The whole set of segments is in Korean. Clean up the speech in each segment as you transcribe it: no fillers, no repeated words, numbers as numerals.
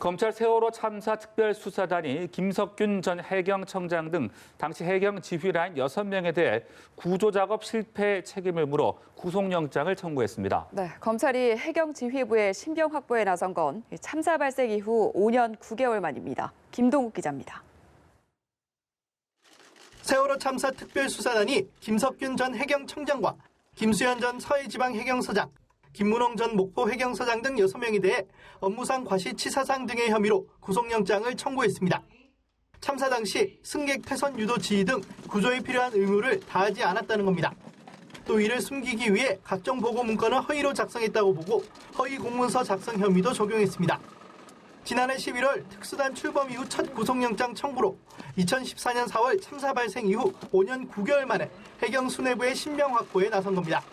검찰 세월호 참사 특별수사단이 김석균 전 해경청장 등 당시 해경 지휘라인 6명에 대해 구조작업 실패 책임을 물어 구속영장을 청구했습니다. 네, 검찰이 해경 지휘부의 신병 확보에 나선 건 참사 발생 이후 5년 9개월 만입니다. 김동욱 기자입니다. 세월호 참사 특별수사단이 김석균 전 해경청장과 김수현 전 서해지방해경서장, 김문홍 전 목포해경서장 등 6명에 대해 업무상 과실치사상 등의 혐의로 구속영장을 청구했습니다. 참사 당시 승객 퇴선 유도 지휘 등 구조에 필요한 의무를 다하지 않았다는 겁니다. 또 이를 숨기기 위해 각종 보고 문건을 허위로 작성했다고 보고 허위 공문서 작성 혐의도 적용했습니다. 지난해 11월 특수단 출범 이후 첫 구속영장 청구로 2014년 4월 참사 발생 이후 5년 9개월 만에 해경 수뇌부의 신병 확보에 나선 겁니다.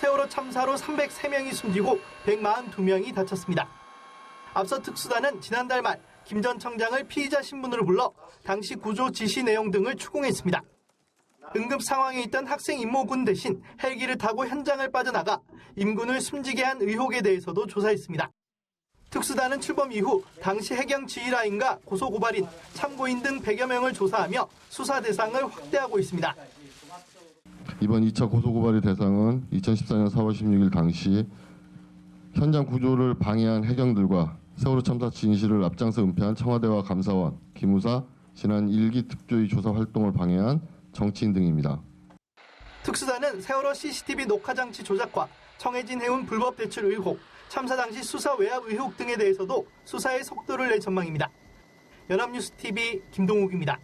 세월호 참사로 303명이 숨지고 142명이 다쳤습니다. 앞서 특수단은 지난달 말 김 전 청장을 피의자 신분으로 불러 당시 구조 지시 내용 등을 추궁했습니다. 응급 상황에 있던 학생 임모군 대신 헬기를 타고 현장을 빠져나가 임군을 숨지게 한 의혹에 대해서도 조사했습니다. 특수단은 출범 이후 당시 해경 지휘라인과 고소고발인, 참고인 등 100여 명을 조사하며 수사 대상을 확대하고 있습니다. 이번 2차 고소고발의 대상은 2014년 4월 16일 당시 현장 구조를 방해한 해경들과 세월호 참사 진실을 앞장서 은폐한 청와대와 감사원, 기무사, 지난 1기 특조위 조사 활동을 방해한 정치인 등입니다. 특수단은 세월호 CCTV 녹화장치 조작과 청해진 해운 불법 대출 의혹, 참사 당시 수사 외압 의혹 등에 대해서도 수사의 속도를 낼 전망입니다. 연합뉴스TV 김동욱입니다.